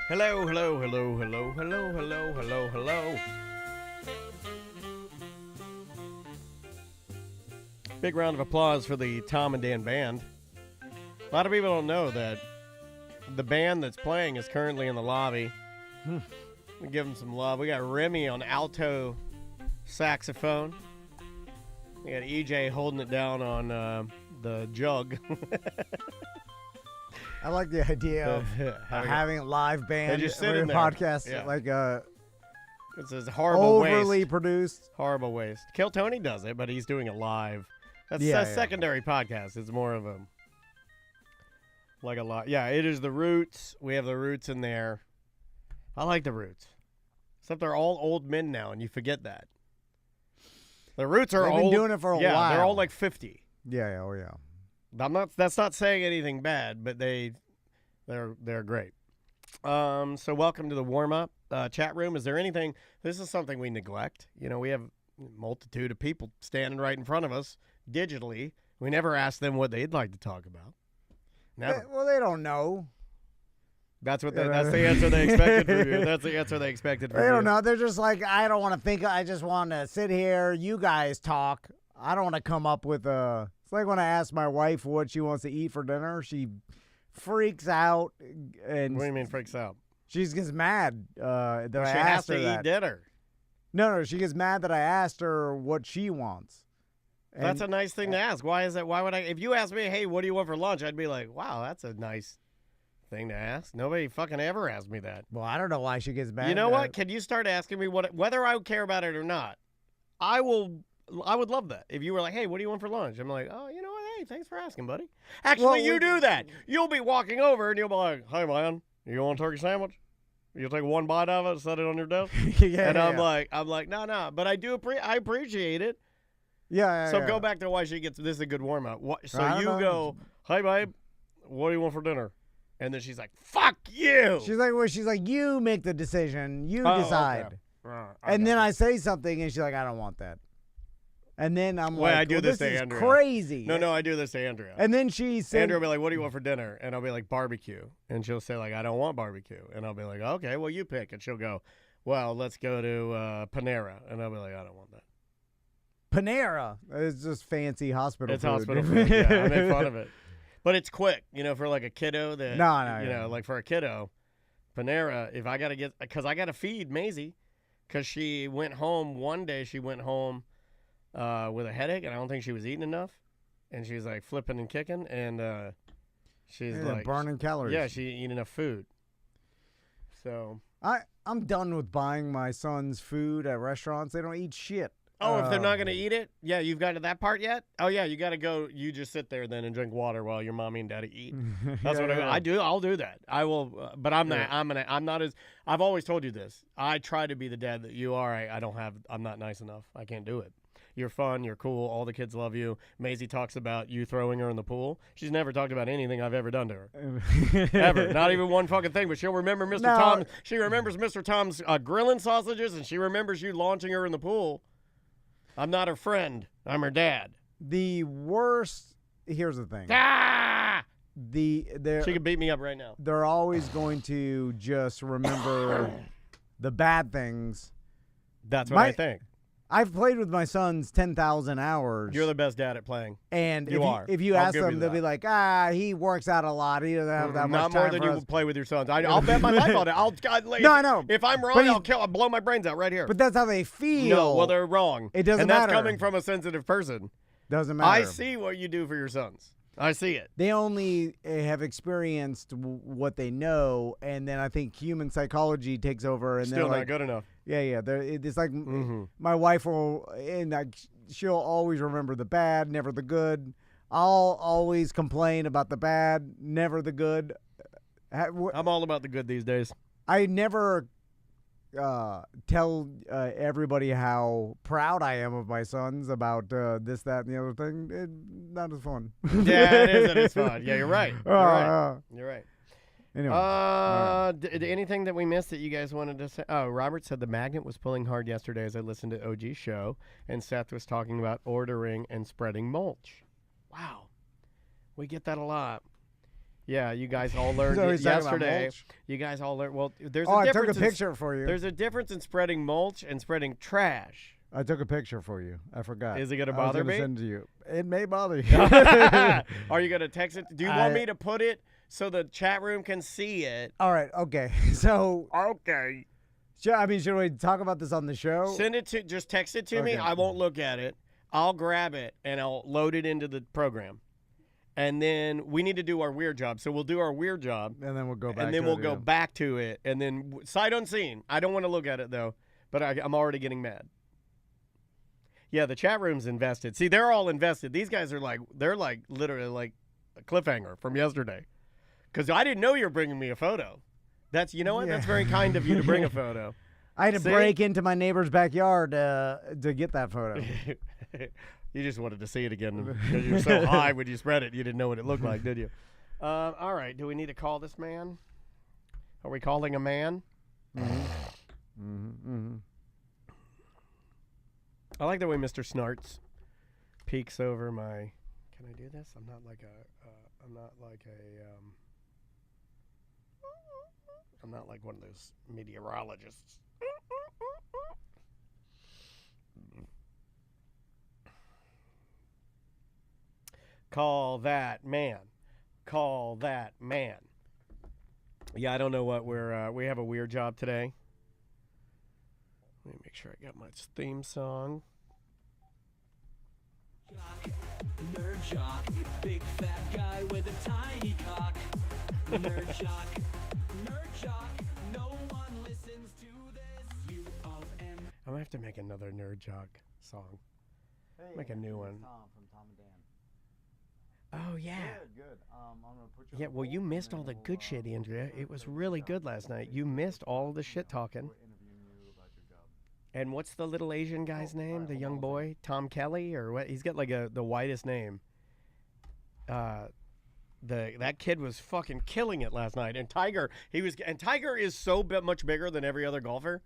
Hello, hello, hello, hello, hello, hello, hello, hello. Big round of applause for the Tom and Dan band. A lot of people don't know that the band that's playing is currently in the lobby. We give them some love. We got Remy on alto saxophone. We got EJ holding it down on the jug. I like the idea of having a live band just or a sitting there. podcast, Yeah. like It's a horrible overly waste. produced. Horrible waste. Kill Tony does it, but he's doing it live. That's Yeah, a secondary podcast. It's more of a lot. Yeah, it is the Roots. We have the Roots in there. I like the Roots. Except they're all old men now, and you forget that. The Roots are They've old. been doing it for a yeah, while. they're all like 50. Yeah, oh yeah. That's not saying anything bad, but they're great. So welcome to the warm-up chat room. Is there anything? This is something we neglect. You know, we have a multitude of people standing right in front of us digitally. We never ask them what they'd like to talk about. Never. Well, they don't know. That's the answer they expected from you. That's the answer they expected from you. They don't know. They're just like, I don't want to think. I just want to sit here. You guys talk. I don't want to come up with a. It's like when I ask my wife what she wants to eat for dinner. She freaks out. And What do you mean freaks out? she gets mad that I She has asked to her eat that. dinner. No, she gets mad that I asked her what she wants. That's a nice thing to ask. Why is that? Why would I? If you asked me, hey, what do you want for lunch? I'd be like, wow, that's a nice thing to ask. Nobody fucking ever asked me that. Well, I don't know why she gets mad. You know what? Can you start asking me whether I care about it or not? I would love that. If you were like, hey, what do you want for lunch? I'm like, oh, you know what? Hey, thanks for asking, buddy. Actually, you do that. You'll be walking over and you'll be like, hey, man, you want a turkey sandwich? You'll take one bite of it, set it on your desk. I'm like, no. But I appreciate it. Yeah. So go back to why she gets. This is a good warm up. So you go, hey, babe, what do you want for dinner? And then she's like, fuck you. She's like, you make the decision. You decide. Okay. And then I say something, and she's like, I don't want that. And then I'm like, I do this to is Andrea. Crazy. No, I do this to Andrea. And then she said, Andrea will be like, what do you want for dinner? And I'll be like, barbecue. And she'll say, like, I don't want barbecue. And I'll be like, okay, well, you pick. And she'll go, well, let's go to Panera. And I'll be like, I don't want that. Panera. It's just fancy hospital It's food. hospital food. Yeah, I make fun of it. But it's quick, for like a kiddo that, like for a kiddo, Panera, if I got to because I got to feed Maisie, because she went home one day, with a headache, and I don't think she was eating enough, and she was like flipping and kicking, and she's like burning calories. Yeah, she didn't eat enough food. So I'm done with buying my son's food at restaurants. They don't eat shit. Oh, if they're not gonna eat it, yeah, you've got to that part yet? Oh yeah, you got to go. You just sit there then and drink water while your mommy and daddy eat. That's what I do. I'll do that. I will, but I'm not. I'm not as. I've always told you this. I try to be the dad that you are. I'm not nice enough. I can't do it. You're fun. You're cool. All the kids love you. Maisie talks about you throwing her in the pool. She's never talked about anything I've ever done to her. Ever. Not even one fucking thing. But she'll remember Mr. Tom. She remembers Mr. Tom's grilling sausages, and she remembers you launching her in the pool. I'm not her friend. I'm her dad. The worst. Here's the thing. She could beat me up right now. They're always going to just remember the bad things. That's what I think. I've played with my sons 10,000 hours. You're the best dad at playing. And if you ask them, they'll be like, he works out a lot. He doesn't have that much time. Not more than you play with your sons. I'll bet my life on it. No, I know. If I'm wrong, I'll blow my brains out right here. But that's how they feel. No, well, they're wrong. It doesn't matter. And that's coming from a sensitive person. Doesn't matter. I see what you do for your sons. I see it. They only have experienced what they know, and then I think human psychology takes over. And Still they're not good enough. Yeah. It's like my wife she'll always remember the bad, never the good. I'll always complain about the bad, never the good. I'm all about the good these days. I never tell everybody how proud I am of my sons about this, that, and the other thing. Not as fun. Yeah, it isn't as fun. Yeah, you're right. You're right. Anyway, anything that we missed that you guys wanted to say? Oh, Robert said the magnet was pulling hard yesterday as I listened to OG's show, and Seth was talking about ordering and spreading mulch. Wow. We get that a lot. Yeah, you guys all learned it yesterday. You guys all learned. Well, there's a difference. I took a picture for you. There's a difference in spreading mulch and spreading trash. I took a picture for you. I forgot. Is it going to bother me? Send it to you. It may bother you. Are you going to text it? Do you want me to put it so the chat room can see it? All right. Okay. So. Okay. Should we talk about this on the show? Just text it to me. I won't look at it. I'll grab it and I'll load it into the program. And then we need to do our weird job. So we'll do our weird job. And then we'll go back to it. And then we'll go back to it. And then sight unseen. I don't want to look at it, though. But I'm already getting mad. Yeah, the chat room's invested. See, they're all invested. These guys are literally like a cliffhanger from yesterday. Because I didn't know you were bringing me a photo. You know what? Yeah. That's very kind of you to bring a photo. I had to break into my neighbor's backyard to get that photo. You just wanted to see it again because you're so high when you spread it. You didn't know what it looked like, did you? All right. Do we need to call this man? Are we calling a man? I like the way Mr. Snarts peeks over my. Can I do this? I'm not like one of those meteorologists. Call that man. Call that man. Yeah, I don't know what we have a weird job today. Let me make sure I got my theme song. Nerd jock, big fat guy with a tiny cock. Nerd shock, nerd shock. No one listens to this. You of M. I'm gonna have to make another Nerd Jock song. Make a new one. Tom from Tom and Dan. Oh yeah. Good. I'm gonna put you. Yeah. Well, you missed all the good shit, Andrea. It was really good last night. You missed all the shit talking. And what's the little Asian guy's name? The young boy, Tom Kelly, or what? He's got like the whitest name. That kid was fucking killing it last night. And Tiger is so much bigger than every other golfer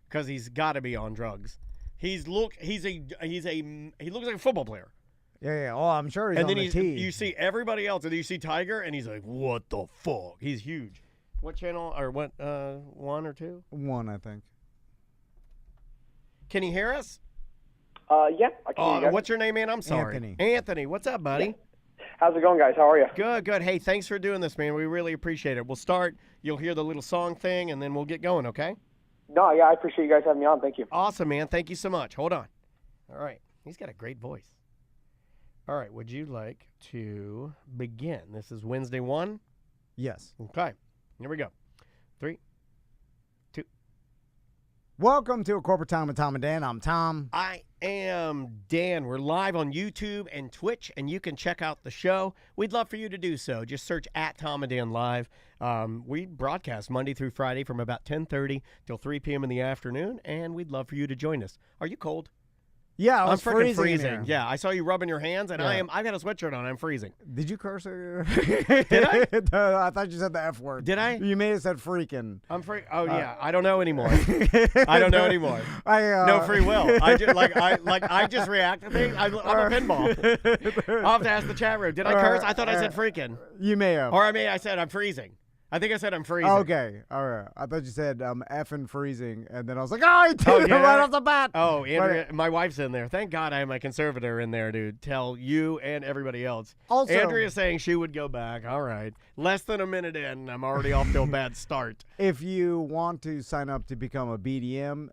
because he's got to be on drugs. He looks like a football player. Yeah. Oh, I'm sure he's And on then the tee. you see everybody else, and you see Tiger, and he's like, "What the fuck?" He's huge. What channel or what? 1 or 2? 1, I think. Can you hear us? Yeah, I can hear you guys. What's your name, man? I'm sorry. Anthony. Anthony, what's up, buddy? How's it going, guys? How are you? Good, good. Hey, thanks for doing this, man. We really appreciate it. We'll start. You'll hear the little song thing, and then we'll get going, okay? No, yeah, I appreciate you guys having me on. Thank you. Awesome, man. Thank you so much. Hold on. All right. He's got a great voice. All right. Would you like to begin? This is Wednesday 1. Yes. Okay. Here we go. 3. Welcome to A Corporate Time with Tom and Dan. I'm Tom. I am Dan. We're live on YouTube and Twitch, and you can check out the show. We'd love for you to do so. Just search at Tom and Dan Live. We broadcast Monday through Friday from about 10:30 till 3 p.m. in the afternoon, and we'd love for you to join us. Are you cold? Yeah, I I'm was freaking freezing. in here. Yeah, I saw you rubbing your hands, and Yeah. I've got a sweatshirt on. I'm freezing. Did you curse? Did I? I thought you said the F word. Did I? You may have said freaking. I'm free. Oh yeah, I don't know anymore. I don't know anymore. No free will. I just react to things. I'm a pinball. I'll have to ask the chat room. Did I curse? I thought I said freaking. You may have. Or I said I'm freezing. I think I said I'm freezing. Okay, all right. I thought you said effing freezing, and then I was like, oh, he did it right off the bat. Oh, Andrea, my wife's in there. Thank God I have my conservator in there to tell you and everybody else. Also, Andrea's saying she would go back. All right. Less than a minute in, I'm already off to a bad start. if you want to sign up to become a BDM,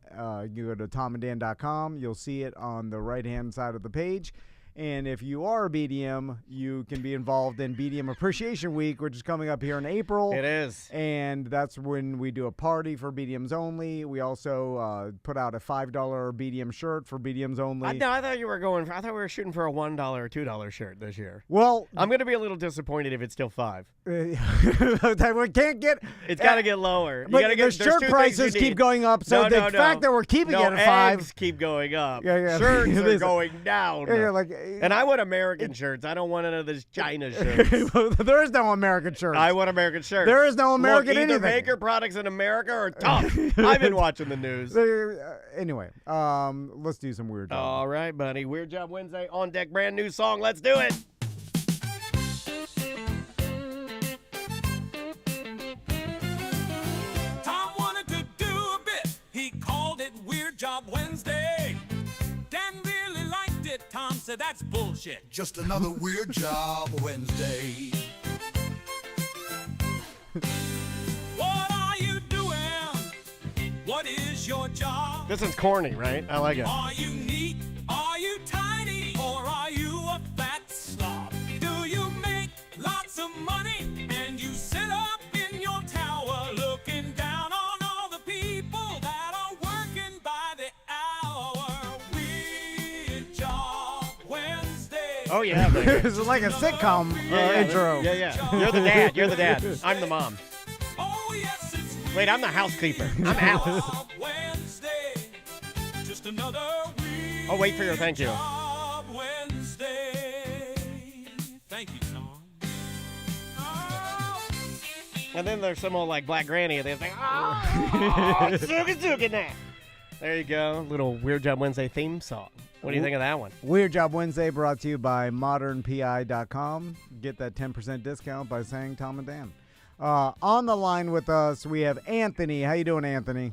you go to tomanddan.com. You'll see it on the right-hand side of the page. And if you are a BDM, you can be involved in BDM Appreciation Week, which is coming up here in April. It is. And that's when we do a party for BDMs only. We also put out a $5 BDM shirt for BDMs only. I thought I thought we were shooting for a $1 or $2 shirt this year. Well, I'm going to be a little disappointed if it's still $5. we can't get. It's got to get lower. But the the shirt prices keep going up, so the fact that we're keeping it at eggs $5. keep going up. Yeah. Shirts are going down. Yeah, like, and I want American shirts. I don't want none of this China shirts. There is no American shirts. I want American shirts. There is no American Look, either anything. Baker products in America or tough. I've been watching the news. Anyway, let's do some weird. All right, buddy. Weird Job Wednesday on deck. Brand new song. Let's do it. Tom wanted to do a bit. He called it Weird Job Wednesday. Dan really liked it. Tom said that's bullshit. Just another weird job Wednesday. What are you doing? What is your job? This is corny, right? I like it. Are you neat? Are you tidy? Or are you a fat slob? Do you make lots of money and you sit up in your tower looking down on all the people that are working by the hour? Weird Job Wednesday. Oh, yeah, baby. This is like a sitcom Yeah, intro. Yeah. You're the dad. You're the dad. I'm the mom. Oh, yes, it's Wait, I'm the housekeeper. I'm Alice. Job Wednesday. Just another weird I'll wait for your thank you. Job Wednesday. Thank you, Tom. Oh. And then there's some old like black granny and they think, oh, Zuka now. There you go. Little Weird Job Wednesday theme song. What do you think of that one? Weird Job Wednesday brought to you by modernpi.com. Get that 10% discount by saying Tom and Dan. On the line with us, we have Anthony. How you doing, Anthony?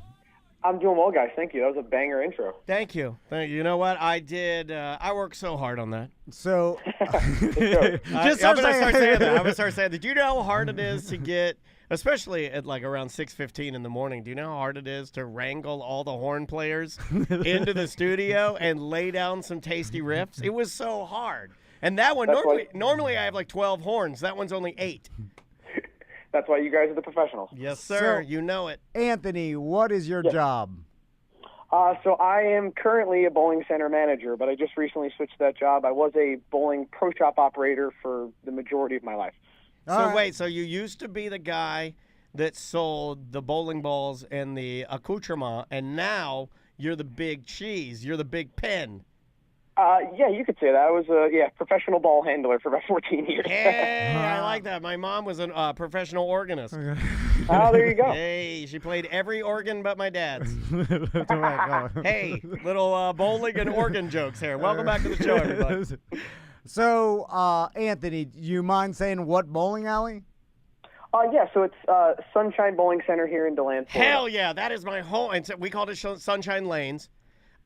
I'm doing well, guys. Thank you. That was a banger intro. Thank you. You know what? I did. I worked so hard on that. So, I'm going to start saying that. I'm going to start saying that. Do you know how hard it is to get, especially at like around 6:15 in the morning, do you know how hard it is to wrangle all the horn players into the studio and lay down some tasty riffs? It was so hard. And that one, That's normally I have like 12 horns. That one's only 8. That's why you guys are the professionals. Yes, sir. So- You know it. Anthony, what is your job? So I am currently a bowling center manager, but I just recently switched that job. I was a bowling pro shop operator for the majority of my life. So All right. wait, so you used to be the guy that sold the bowling balls and the accoutrement, and now you're the big cheese. You're the big pin. Yeah, you could say that. I was a professional ball handler for about 14 years. Hey, I like that. My mom was a professional organist. Oh, there you go. Hey, she played every organ but my dad's. That's right. Hey, little bowling and organ jokes here. Welcome back to the show, everybody. So, Anthony, do you mind saying what bowling alley? Yeah, so it's Sunshine Bowling Center here in DeLand, Florida. Hell yeah, that is my home. And so we called it Sunshine Lanes.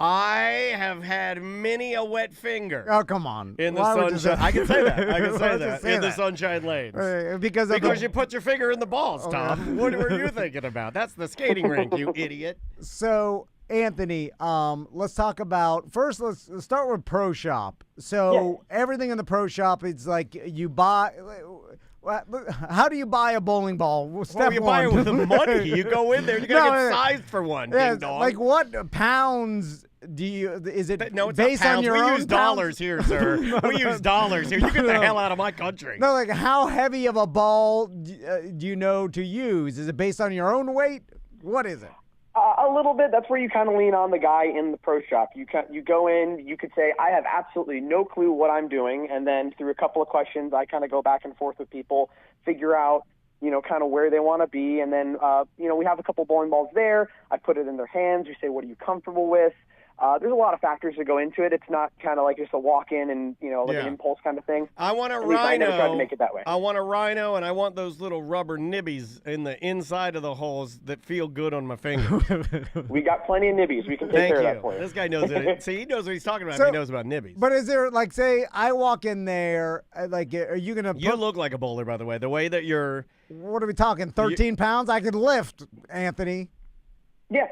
I have had many a wet finger Oh, come on. in the Why would you sunshine. say- I can say that. I can Why say would you that say in the that? Lanes. Because of Because the- you put your finger in the balls, Tom. What were you thinking about? That's the skating rink, you idiot. So, Anthony, let's talk about first. Let's start with Pro Shop. So everything in the Pro Shop, it's like you buy. How do you buy a bowling ball? Step Well, you buy it one. with the money. You go in there. You gotta No, get sized for one. Yeah, Ding dong. like what pounds do you? Is it No, it's based not pounds. on your we own use dollars here, sir. We use dollars here. You get the hell out of my country. No, like how heavy of a ball do you know to use? Is it based on your own weight? What is it? A little bit. That's where you kind of lean on the guy in the pro shop. You go in, you could say, I have absolutely no clue what I'm doing, and then through a couple of questions, I kind of go back and forth with people, figure out, kind of where they want to be, and then, we have a couple bowling balls there. I put it in their hands. We say, what are you comfortable with? There's a lot of factors that go into it. It's not kind of like just a walk-in and, an impulse kind of thing. I want a At least I never tried to rhino. make it that way. I want a rhino, and I want those little rubber nibbies in the inside of the holes that feel good on my finger. We got plenty of nibbies. We can take Thank care of that you. for you. This guy knows it. See, he knows what he's talking about. So- He knows about nibbies. But is there like, say, I walk in there, like, are you gonna? You put, look like a bowler, by the way. The way that you're. What are we talking? 13 pounds? I could lift, Anthony. Yeah.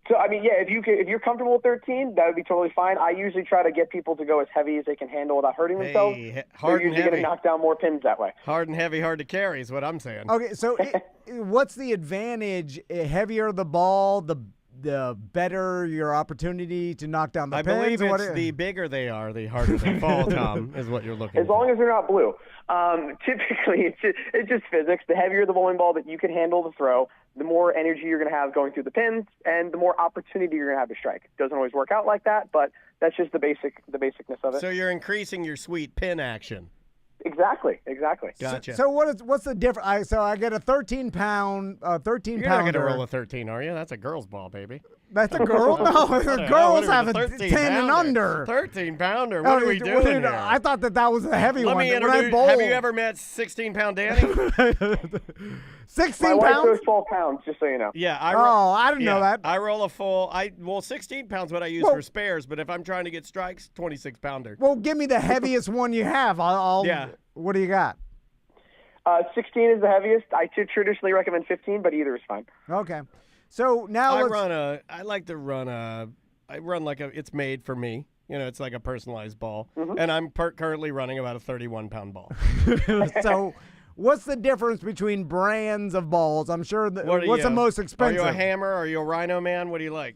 So, if you're comfortable with 13, that would be totally fine. I usually try to get people to go as heavy as they can handle without hurting themselves. Hey, hard They're and usually going heavy. to knock down more pins that way. Hard and heavy, hard to carry is what I'm saying. Okay, so what's the advantage? Heavier the ball, the better your opportunity to knock down the I pins? believe or what it's the bigger they are, the harder they fall, Tom, is what you're looking As for. long as they're not blue. Typically, it's just physics. The heavier the bowling ball that you can handle to throw, the more energy you're going to have going through the pins, and the more opportunity you're going to have to strike. It doesn't always work out like that, but that's just the basicness of it. So you're increasing your sweet pin action. Exactly. Gotcha. So what's the difference? So I get a 13 pound, 13 You're not pounder. going to roll a 13, are you? That's a girl's ball, baby. That's a girl? No, What the hell? girls What are have we, a 13 10 and pounder? under. 13-pounder. What are we doing here? I thought that was a heavy Let one. me When I introduce. bowl, Have you ever met 16-pound Danny? 16 My wife pounds? goes 12 pounds, just so you know. Yeah, Oh, I didn't know that. I roll a full. 16 pounds what I use Well- for spares, but if I'm trying to get strikes, 26-pounder. Well, give me the heaviest one you have. Yeah. What do you got? 16 is the heaviest. I traditionally recommend 15, but either is fine. Okay. So now let's. I like to run a. I run like a. It's made for me. It's like a personalized ball, Mm-hmm. and I'm currently running about a 31-pound ball. So, what's the difference between brands of balls? I'm sure. What's the most expensive? Are you a hammer? Are you a rhino man? What do you like?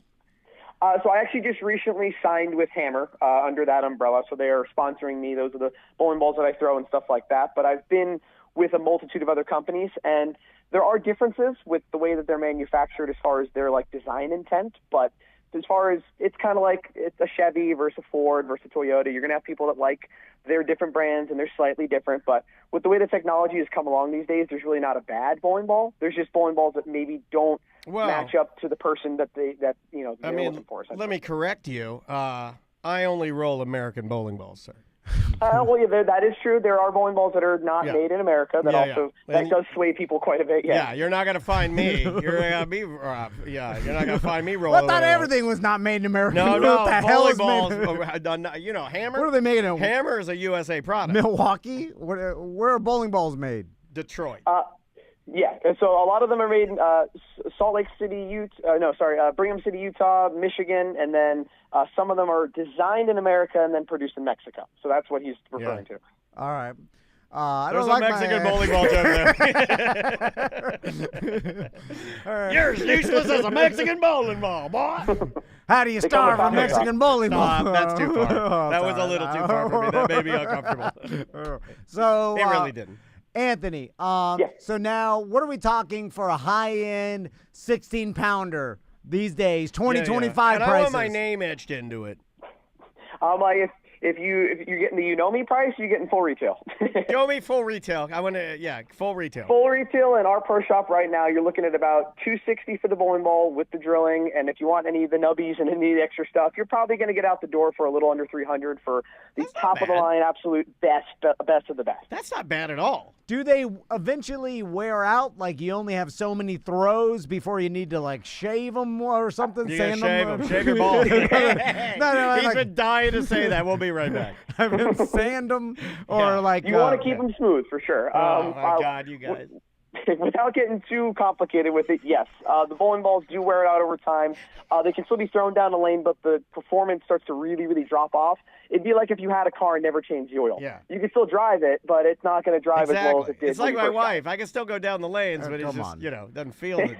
So I actually just recently signed with Hammer under that umbrella, so they are sponsoring me. Those are the bowling balls that I throw and stuff like that. But I've been with a multitude of other companies, and there are differences with the way that they're manufactured as far as their design intent. But as far as it's kind of like it's a Chevy versus a Ford versus a Toyota, you're going to have people that like their different brands and they're slightly different. But with the way the technology has come along these days, there's really not a bad bowling ball. There's just bowling balls that maybe don't match up to the person that they're looking for. Let me correct you. I only roll American bowling balls, sir. That is true. There are bowling balls that are not made in America. That does sway people quite a bit. Yeah, you're not gonna find me. You're gonna be. You're not gonna find me rolling. Well, I thought everything was not made in America. No, What the hell is balls. made? Hammer. What are they made in? Hammer is a USA product. Milwaukee? Where are bowling balls made? Detroit. Yeah, and so a lot of them are made in Salt Lake City, Brigham City, Utah, Michigan, and then some of them are designed in America and then produced in Mexico. So that's what he's referring to. All right. I There's don't a like Mexican my, bowling ball joke there. You're as useless as a Mexican bowling ball, boy. How do you They come with starve a taco Mexican bowling ball? Stop, that's too far. Oh, That was a sorry. little too far for me. That made me uncomfortable. So It really didn't. Anthony, Yes. so now what are we talking for a high-end 16-pounder these days, 2025 And I prices? want my name etched into it. If you're getting the me price, you're getting full retail. Show me full retail. I want to, full retail. Full retail in our pro shop right now, you're looking at about $260 for the bowling ball with the drilling, and if you want any of the nubbies and any of the extra stuff, you're probably going to get out the door for a little under $300 for the That's not top of the bad. line, absolute best of the best. That's not bad at all. Do they eventually wear out? Like you only have so many throws before you need to like shave them or something? You sand gotta shave them? him. Shave your balls. no, He's like, been dying to say that. We'll be right back. I mean, sand them or Yeah. like You want to keep them smooth for sure. Oh, my God, you guys. Without getting too complicated with it, yes, the bowling balls do wear out over time. They can still be thrown down the lane, but the performance starts to really, really drop off. It'd be like if you had a car and never changed the oil. Yeah. You can still drive it, but it's not going to drive as well as it did. It's like when my you first got it. wife. I can still go down the lanes, but it's come just, on. doesn't feel it.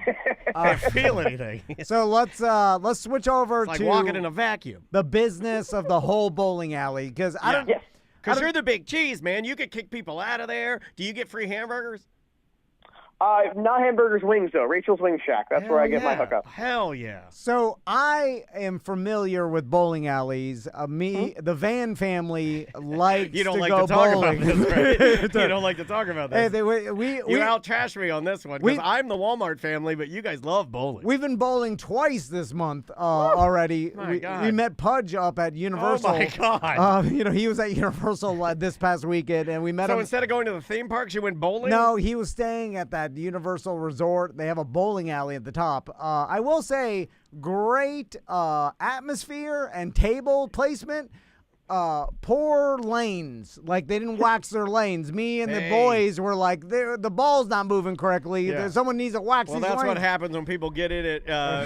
Can't feel anything. It's So let's switch over like to walking in a vacuum. the business of the whole bowling alley because I don't. Yes. Because you're the big cheese, man. You could kick people out of there. Do you get free hamburgers? Not hamburgers, wings though. Rachel's Wing Shack. That's where I get my hookup. Hell yeah. So I am familiar with bowling alleys. The Van family likes You don't to like go to talk bowling. about this, right? You don't like to talk about Hey, this. we You out-trash me on this one because I'm the Walmart family, but you guys love bowling. we've been bowling twice this month already. My God. We met Pudge up at Universal. Oh, my God. He was at Universal this past weekend, and we met So him. instead of going to the theme parks, you went bowling? No, he was staying at that Universal Resort. They have a bowling alley at the top. I will say, great atmosphere and table placement. Poor lanes. Like, they didn't wax their lanes. Me and the Hey. boys were like, the ball's not moving correctly. Yeah. Someone needs to wax Well, these that's what lanes. happens when people get in it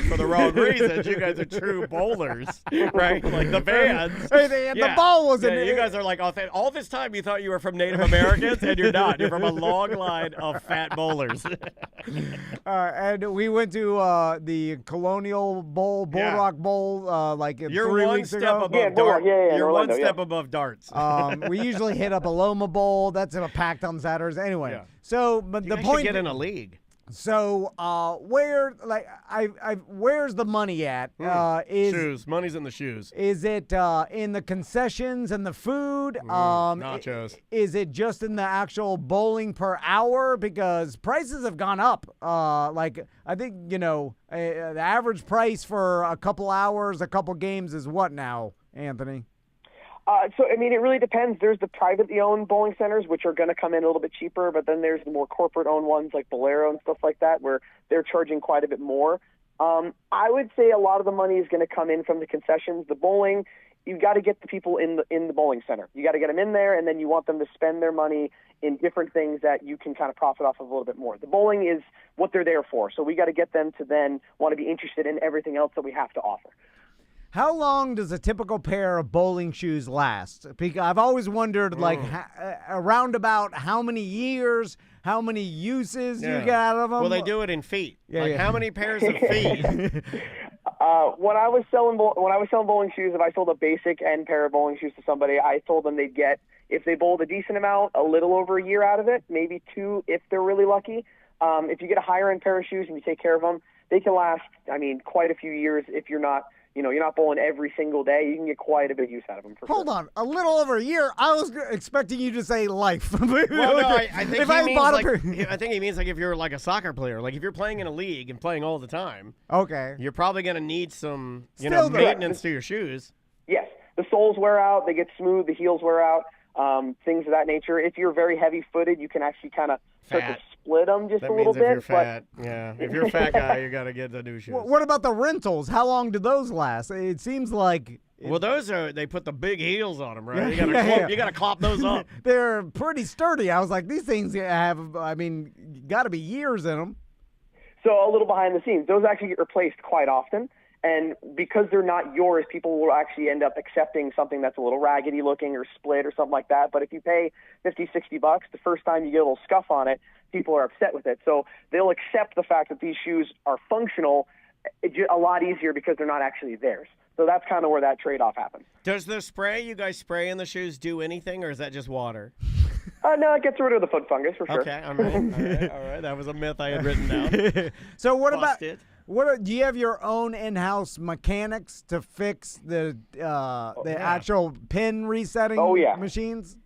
for the wrong reasons. You guys are true bowlers, right? Like the Vans. Hey, the ball wasn't. Yeah, you guys are like, all this time you thought you were from Native Americans, and you're not. You're from a long line of fat bowlers. And we went to the Colonial Bowl, Bull Yeah. Rock Bowl, like You're 3 one weeks step ago. above Yeah, darts. yeah, in You're Orlando, one step above darts. We usually hit up a Loma Bowl. That's packed on Saturdays. Anyway, Yeah. so but You the guys should point. get in a league. So where's the money at? Shoes. Money's in the shoes. Is it in the concessions and the food? Nachos. Is it just in the actual bowling per hour? Because prices have gone up. I think the average price for a couple hours, a couple games is what now, Anthony? It really depends. There's the privately owned bowling centers, which are going to come in a little bit cheaper, but then there's the more corporate-owned ones like Bolero and stuff like that, where they're charging quite a bit more. I would say a lot of the money is going to come in from the concessions. The bowling, you've got to get the people in the bowling center. You got to get them in there, and then you want them to spend their money in different things that you can kind of profit off of a little bit more. The bowling is what they're there for, so we got to get them to then want to be interested in everything else that we have to offer. How long does a typical pair of bowling shoes last? Because I've always wondered, around about how many years, how many uses you get out of them. Well, they do it in feet. Yeah. How many pairs of feet? When I was selling bowling shoes, if I sold a basic end pair of bowling shoes to somebody, I told them they'd get, if they bowled a decent amount, a little over a year out of it, maybe 2 if they're really lucky. If you get a higher end pair of shoes and you take care of them, they can last, quite a few years if you're not bowling every single day. You can get quite a bit of use out of them. Hold on, a little over a year. I was expecting you to say life. Well, no, I think If he I means bought a like, pair- I think he means like if you're like a soccer player, like if you're playing in a league and playing all the time, Okay. you're probably going to need some, Still the- maintenance to your shoes. Yes, the soles wear out, they get smooth, the heels wear out, things of that nature. If you're very heavy-footed, you can actually kind of start Fat. to split them just That a little means if bit. you're fat, yeah. If you're a fat guy, you got to get the new shoes. What about the rentals? How long do those last? It seems like Well, those are, they put the big heels on them, right? Yeah, You got to clop those up. they're pretty sturdy. I was like, these things have, got to be years in them. So a little behind the scenes, those actually get replaced quite often. And because they're not yours, people will actually end up accepting something that's a little raggedy looking or split or something like that. But if you pay $50, $60, the first time you get a little scuff on it, people are upset with it. So they'll accept the fact that these shoes are functional a lot easier because they're not actually theirs. So that's kind of where that trade-off happens. Does the spray you guys spray in the shoes do anything, or is that just water? No, it gets rid of the foot fungus for sure. Okay, all right. That was a myth I had written down. So what Busted. do you have your own in-house mechanics to fix the actual pin resetting machines?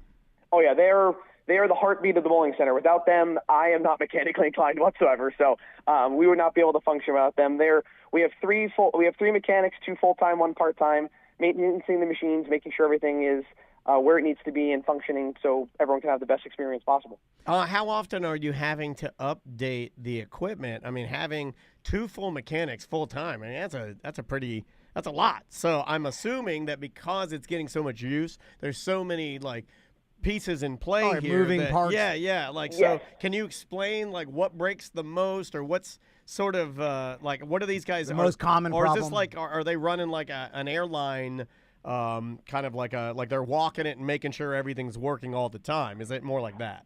Oh yeah, they are the heartbeat of the bowling center. Without them, I am not mechanically inclined whatsoever. So we would not be able to function without them. We have three mechanics, 2 full-time, 1 part-time, maintaining the machines, making sure everything is where it needs to be and functioning so everyone can have the best experience possible. How often are you having to update the equipment? I mean, having 2 full mechanics full-time, I mean, that's a lot. So I'm assuming that because it's getting so much use, there's so many, like, pieces in play here. Moving parts. Yeah. So can you explain, like, what breaks the most, or what's sort of, like, what are these guys? The most common or problem. Is this like, are they running like an airline, kind of like they're walking it and making sure everything's working all the time? Is it more like that?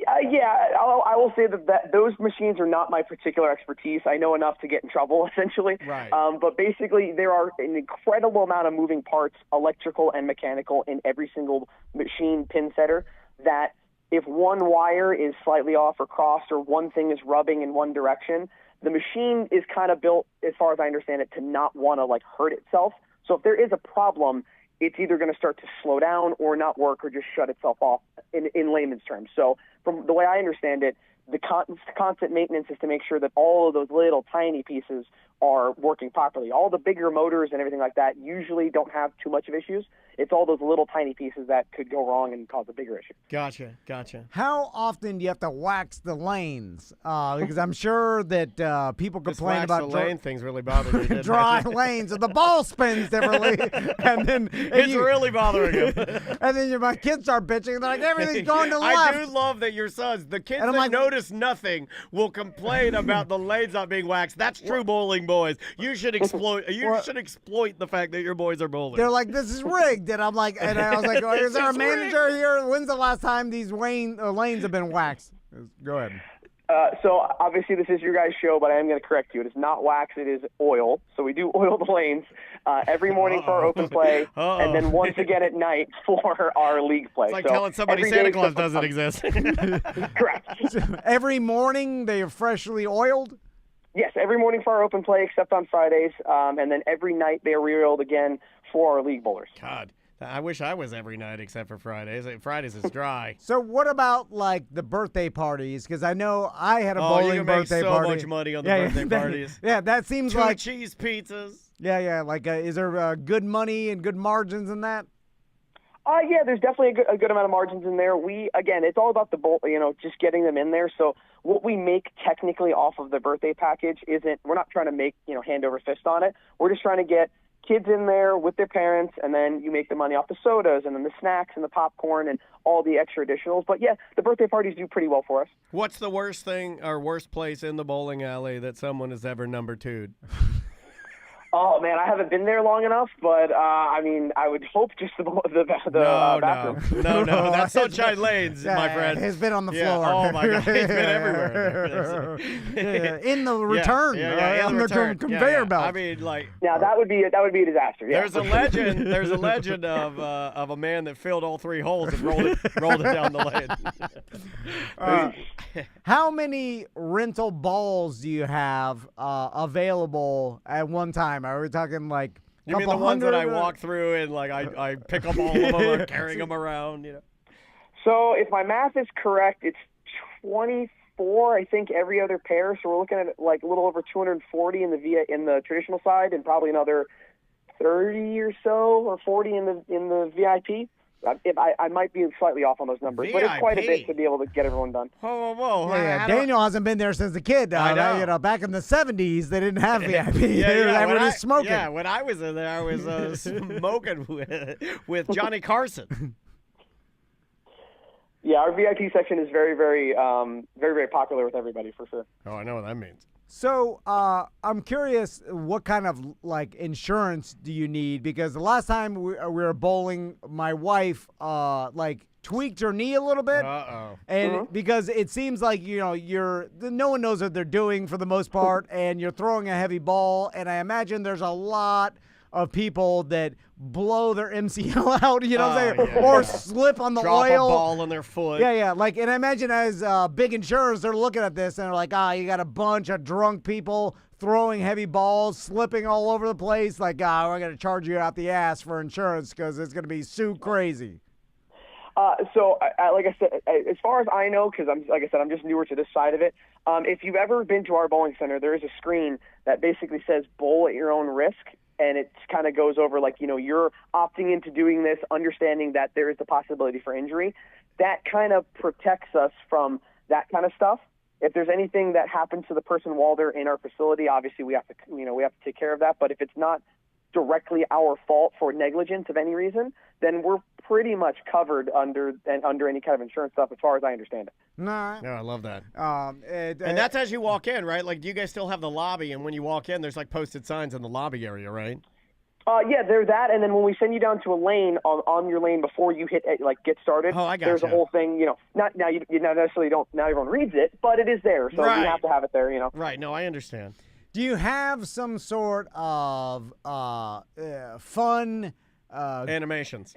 I will say that those machines are not my particular expertise. I know enough to get in trouble, essentially. Right. But basically, there are an incredible amount of moving parts, electrical and mechanical, in every single machine pin setter, that if one wire is slightly off or crossed, or one thing is rubbing in one direction, the machine is kind of built, as far as I understand it, to not want to, like, hurt itself. So if there is a problem, it's either going to start to slow down or not work or just shut itself off in layman's terms. So from the way I understand it, the constant maintenance is to make sure that all of those little tiny pieces are working properly. All the bigger motors and everything like that usually don't have too much of issues. It's all those little tiny pieces that could go wrong and cause a bigger issue. Gotcha. How often do you have to wax the lanes? Because I'm sure that people complain about the lane things really bother me. didn't dry it? lanes, and the ball spins differently, and then It's really bothering him. and then my kids start bitching, and they're like, everything's going to left. I do love that your sons, the kids And I'm that like- notice nothing, will complain about the lanes not being waxed. That's true bowling, boys. You should exploit. You should exploit the fact that your boys are bowling. They're like, this is rigged. And I'm like, and I was like, is there a It's manager here? When's the last time these lanes have been waxed? Go ahead. So obviously this is your guys' show, but I am going to correct you. It is not wax, it is oil. So we do oil the lanes every morning for our open play, and then once again at night for our league play. It's like so telling somebody every Santa day Claus except for doesn't exist. Correct. Every morning they are freshly oiled? Yes, every morning for our open play except on Fridays, and then every night they are re-oiled again for our league bowlers. God, I wish I was every night except for Fridays. Fridays is dry. So what about, like, the birthday parties? Because I know I had a You bowling can make birthday so party. much money on the birthday parties. Yeah, that seems 2 like cheese pizzas. yeah. Like, is there good money and good margins in that? Yeah, there's definitely a good amount of margins in there. Again, it's all about the bowl, just getting them in there. So what we make technically off of the birthday package we're not trying to make, hand over fist on it. We're just trying to get kids in there with their parents, and then you make the money off the sodas and then the snacks and the popcorn and all the extra additionals. But yeah, the birthday parties do pretty well for us. What's the worst thing or worst place in the bowling alley that someone has ever number 2'd? Oh man, I haven't been there long enough, but I mean, I would hope just the bathroom. No, that's Sunshine Lanes, my friend. It's been on the Yeah. floor. Oh my God, it's been everywhere. In the return, in on the the return. conveyor belt. I mean, like, Yeah, that would be a disaster. Yeah. there's a legend of a man that filled all 3 holes and rolled it down the lane. How many rental balls do you have available at one time? Are we talking like You mean the ones that I walk through and like I pick up all of them and carrying them around, So if my math is correct, it's 24, I think, every other pair. So we're looking at like a little over 240 in the traditional side, and probably another 30 or so or 40 in the VIP. I might be slightly off on those numbers, but it's quite a bit to be able to get everyone done. Whoa. Daniel hasn't been there since a kid. I know. Back in the 70s, they didn't have VIP. Everyone was smoking. Yeah, when I was in there, I was smoking with Johnny Carson. Yeah, our VIP section is very, very, very, very popular with everybody for sure. Oh, I know what that means. So I'm curious, what kind of like insurance do you need? Because the last time we were bowling, my wife like tweaked her knee a little bit, and because it seems like no one knows what they're doing for the most part, and you're throwing a heavy ball, and I imagine there's a lot of people that blow their MCL out, you know what I'm saying? Or slip on the Drop oil. a ball in their foot. Yeah. Like, and I imagine as big insurers, they're looking at this and they're like, you got a bunch of drunk people throwing heavy balls, slipping all over the place. Like, we're going to charge you out the ass for insurance because it's going to be crazy. So, like I said, as far as I know, because I'm just newer to this side of it. If you've ever been to our bowling center, there is a screen that basically says "bowl at your own risk." And it kind of goes over like, you're opting into doing this, understanding that there is the possibility for injury. That kind of protects us from that kind of stuff. If there's anything that happens to the person while they're in our facility, obviously we have to take care of that. But if it's not directly our fault for negligence of any reason, then we're pretty much covered under any kind of insurance stuff, as far as I understand it. Nah. No, I love that. And that's as you walk in, right? Like, do you guys still have the lobby? And when you walk in, there's like posted signs in the lobby area, right? Yeah, there's that, and then when we send you down to a lane on your lane before you hit get started, there's a whole thing. Not necessarily not everyone reads it, but it is there, so you have to have it there. Right. No, I understand. Do you have some sort of fun animations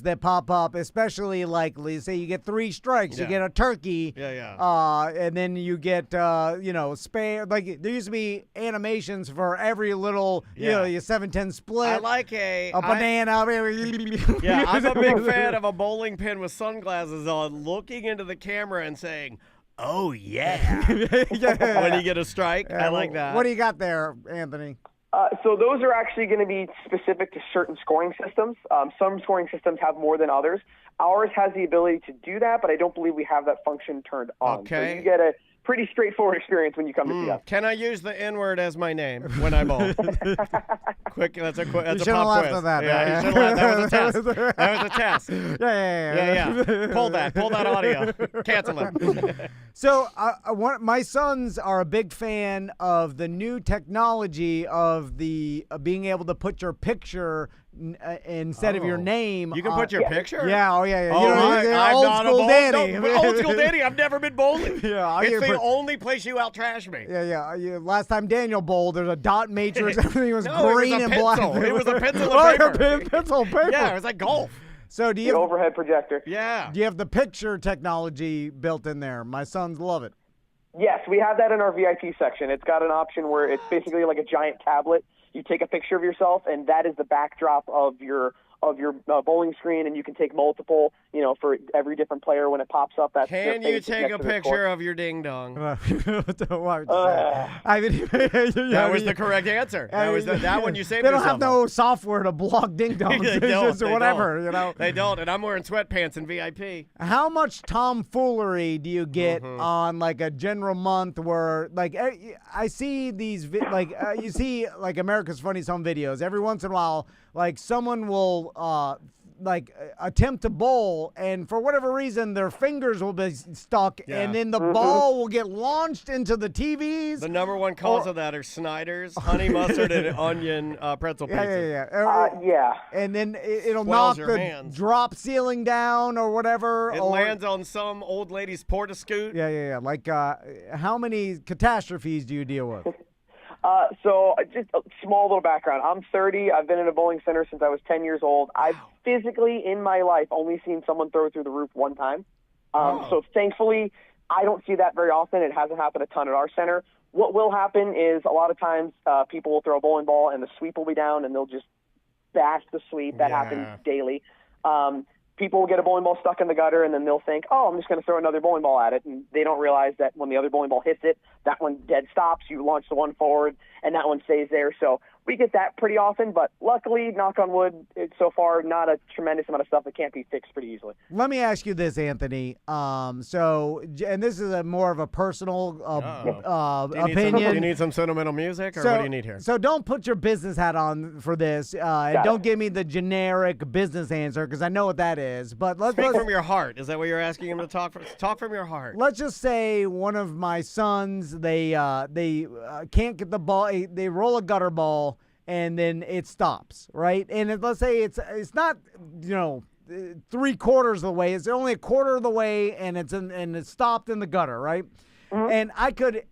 that pop up, especially like, let's say you get 3 strikes, you get a turkey, and then you get spare. Like, there used to be animations for every little your 7-10 split. I like a banana. Yeah, I'm a big fan of a bowling pin with sunglasses on, looking into the camera and saying, "Oh yeah," when you get a strike. I like that. What do you got there, Anthony? So those are actually going to be specific to certain scoring systems. Some scoring systems have more than others. Ours has the ability to do that, but I don't believe we have that function turned on. Okay. So you get a pretty straightforward experience when you come to see us. Can I use the N-word as my name when I bowl? That's a pop quiz. You shouldn't That was a test. That was a test. Yeah. Pull that audio. Cancel it. So my sons are a big fan of the new technology of the being able to put your picture instead of your name. You can put your picture? Yeah, Oh, I'm old not school a Danny. No, old school Danny. I've never been bowling. It's the only place you out-trash me. Yeah. Last time Daniel bowled, there's a dot matrix. Everything was No, green and black. It was a pencil and paper. Pencil paper. Yeah, it was like golf. So do you The have, overhead projector. Yeah. do you have the picture technology built in there? My sons love it. Yes, we have that in our VIP section. It's got an option where it's basically like a giant tablet. You take a picture of yourself, and that is the backdrop of your bowling screen, and you can take multiple, for every different player when it pops up. That's Can you take a picture of your ding dong? That was the correct answer. That one you saved. They don't have no software to block ding dong pictures or whatever, They don't, and I'm wearing sweatpants in VIP. How much tomfoolery do you get on like a general month where like I see these you see like America's Funniest Home Videos every once in a while, like someone will attempt to bowl, and for whatever reason their fingers will be stuck, and then the ball will get launched into the TVs. The number one cause of that are Snyder's, honey mustard, and onion pretzel pizza. Yeah. And then it'll Swells knock your the hands. drop ceiling down or whatever. It lands on some old lady's porta-scoot. Yeah. Like, how many catastrophes do you deal with? So just a small little background. I'm 30. I've been in a bowling center since I was 10 years old. I've physically, in my life, only seen someone throw through the roof one time. So thankfully, I don't see that very often. It hasn't happened a ton at our center. What will happen is a lot of times people will throw a bowling ball and the sweep will be down and they'll just bash the sweep. That happens daily. People will get a bowling ball stuck in the gutter, and then they'll think, I'm just going to throw another bowling ball at it. And they don't realize that when the other bowling ball hits it, that one dead stops. You launch the one forward, and that one stays there. So we get that pretty often, but luckily, knock on wood, it's so far not a tremendous amount of stuff that can't be fixed pretty easily. Let me ask you this, Anthony. And this is more of a personal opinion. Do you need some sentimental music, or what do you need here? So don't put your business hat on for this. And don't give me the generic business answer, because I know what that is. But let's Speak from your heart. Is that what you're asking him to talk from? Talk from your heart. Let's just say one of my sons times they can't get the ball. They roll a gutter ball and then it stops, right? And let's say it's not 3/4 of the way. It's only a quarter of the way, and it's stopped in the gutter, right? Mm-hmm. And I could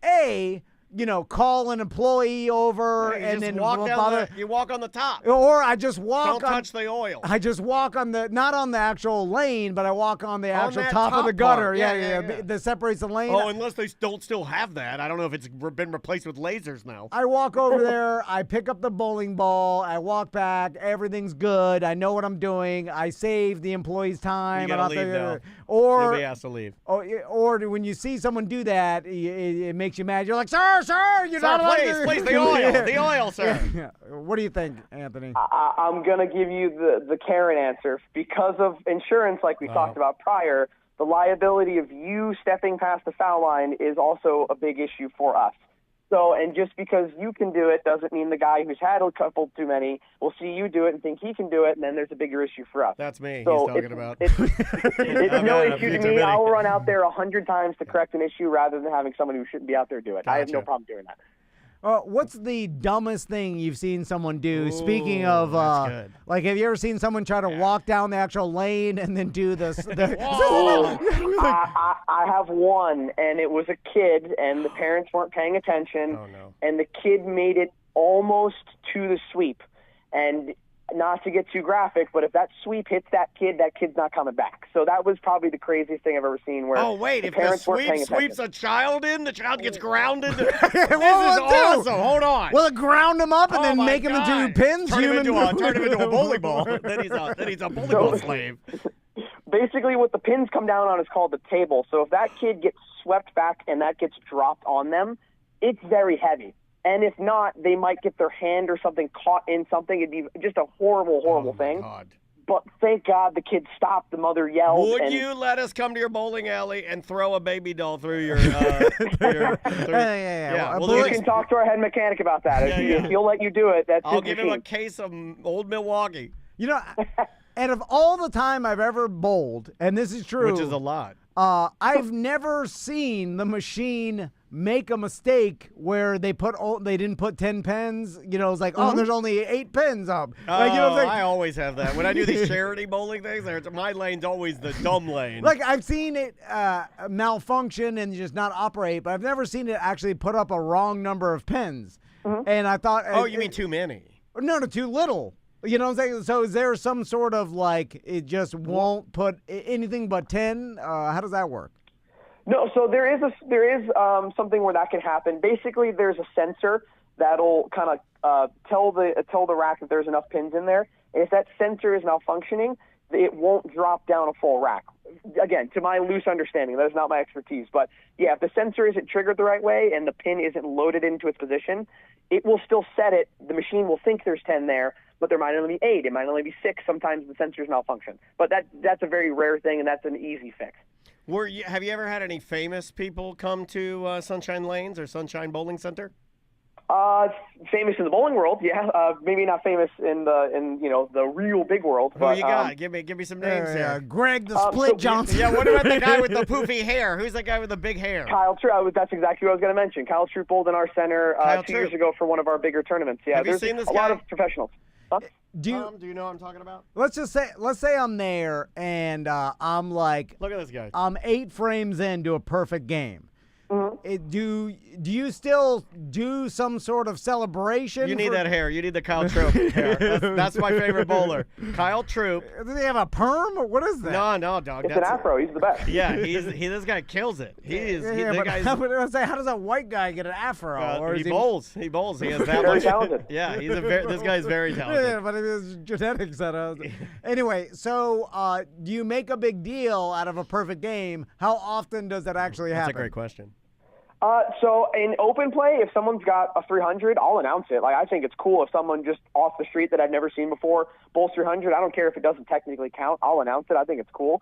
call an employee over you and just then walk down you walk on the top. Or I just walk. Don't touch the oil. I just walk on not on the actual lane, but I walk on the actual that top of the top gutter. part. Yeah. Yeah. That separates the lane. Oh, unless they don't still have that. I don't know if it's been replaced with lasers now. I walk over there. I pick up the bowling ball. I walk back. Everything's good. I know what I'm doing. I save the employee's time. You gotta leave now. Or you'll be asked to leave. Or when you see someone do that, it makes you mad. You're like, sir, you're not allowed to. Please, the oil, the oil, sir. Yeah. What do you think, Anthony? I'm going to give you the Karen answer. Because of insurance, like we talked about prior, the liability of you stepping past the foul line is also a big issue for us. So, and just because you can do it doesn't mean the guy who's had a couple too many will see you do it and think he can do it, and then there's a bigger issue for us. That's me So he's talking about. It's no issue to me. I'll run out there 100 times to correct an issue rather than having someone who shouldn't be out there do it. Gotcha. I have no problem doing that. What's the dumbest thing you've seen someone do? Speaking of, that's good. like, have you ever seen someone try to walk down the actual lane and then do this? I have one, and it was a kid, and the parents weren't paying attention, and the kid made it almost to the sweep. And not to get too graphic, but if that sweep hits that kid's not coming back. So that was probably the craziest thing I've ever seen. Where if the sweep sweeps a child in, the child gets grounded. This is Well, awesome. Hold on. Well, ground him up and then my make him into God. pins. Turn him into a bowling ball. then he's a bowling ball slave. Basically, what the pins come down on is called the table. So if that kid gets swept back and that gets dropped on them, it's very heavy. And if not, they might get their hand or something caught in something. It'd be just a horrible thing. God. But thank God the kid stopped. The mother yelled. Would you let us come to your bowling alley and throw a baby doll through your? Yeah. Well, you can talk to our head mechanic about that. If he'll let you do it, that's I'll his give machine. him a case of old Milwaukee. And of all the time I've ever bowled, and this is true, Which is a lot. I've never seen the machine make a mistake where they didn't put 10 pins. It's like, there's only 8 pins up. I always have that. When I do these charity bowling things, my lane's always the dumb lane. Like, I've seen it malfunction and just not operate, but I've never seen it actually put up a wrong number of pins. And I thought... you mean too many? No, too little. You know what I'm saying? So is there some sort of, like, it just won't put anything but 10? How does that work? No, so there is something where that can happen. Basically, there's a sensor that'll kind of tell the rack that there's enough pins in there. And if that sensor is malfunctioning, it won't drop down a full rack. Again, to my loose understanding, that is not my expertise. But yeah, if the sensor isn't triggered the right way and the pin isn't loaded into its position, it will still set it. The machine will think there's 10 there, but there might only be 8. It might only be 6. Sometimes the sensors malfunction. But that's a very rare thing, and that's an easy fix. Have you ever had any famous people come to Sunshine Lanes or Sunshine Bowling Center? Famous in the bowling world, yeah. Maybe not famous in the real big world. Who you got? Give me some names here. Greg the Split Johnson. Yeah, what about the guy with the poofy hair? Who's the guy with the big hair? Kyle Troop. That's exactly what I was going to mention. Kyle Troop bowled in our center 2 years ago for one of our bigger tournaments. Yeah, Have you seen this a guy? lot of professionals. Huh? Do you know what I'm talking about? Let's say I'm there and I'm like, look at this guy. I'm 8 frames into a perfect game. Mm-hmm. Do you still do some sort of celebration? You need that hair. You need the Kyle Troop hair. That's my favorite bowler. Kyle Troop. Do they have a perm? What is that? No, dog. It's an afro. He's the best. Yeah, this guy kills it. How does a white guy get an afro? He bowls. He bowls. He has that very much. talented. Yeah, this guy's very talented. Yeah, but it is genetics. Anyway, so do you make a big deal out of a perfect game? How often does that actually happen? That's a great question. So in open play, if someone's got a 300, I'll announce it. Like, I think it's cool if someone just off the street that I've never seen before bowls 300. I don't care if it doesn't technically count. I'll announce it. I think it's cool.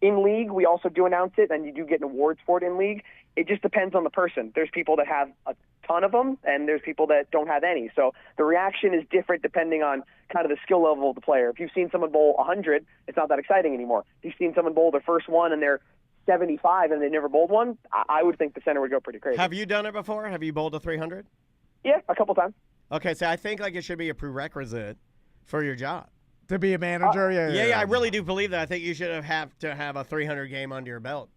In league, we also do announce it, and you do get awards for it in league. It just depends on the person. There's people that have a ton of them, and there's people that don't have any. So the reaction is different depending on kind of the skill level of the player. If you've seen someone bowl 100, it's not that exciting anymore. If you've seen someone bowl their first one and they're 75 and they never bowled one, I would think the center would go pretty crazy. Have you done it before? Have you bowled a 300? Yeah, a couple times. Okay, so I think like it should be a prerequisite for your job. To be a manager? Yeah, I really do believe that. I think you should have to have a 300 game under your belt.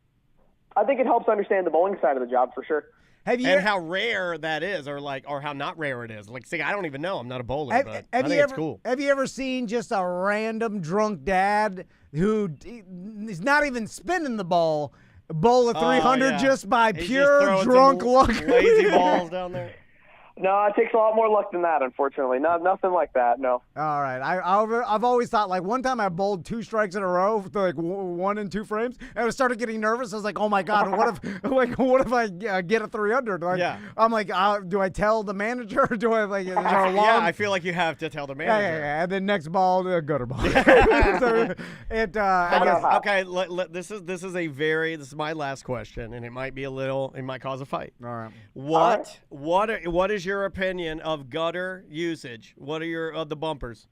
I think it helps understand the bowling side of the job for sure. Have you And how rare that is, or how not rare it is. Like, see, I don't even know. I'm not a bowler, but I think it's cool. Have you ever seen just a random drunk dad who is not even spinning the ball, bowl a 300 just by He's pure just drunk some luck? lazy balls down there. No, it takes a lot more luck than that, unfortunately. Nothing like that, no. All right. I've always thought, like, one time I bowled 2 strikes in a row for like 1 and 2 frames, and I started getting nervous. I was like, oh my God, what if I get a 300? Like, Yeah. I'm like, do I tell the manager? Or do I, like, is there a long? Yeah, I feel like you have to tell the manager. Yeah. And then next ball, gutter ball. So I guess. Okay, this is my last question, and it might cause a fight. All right. What is your opinion of gutter usage? What are the bumpers?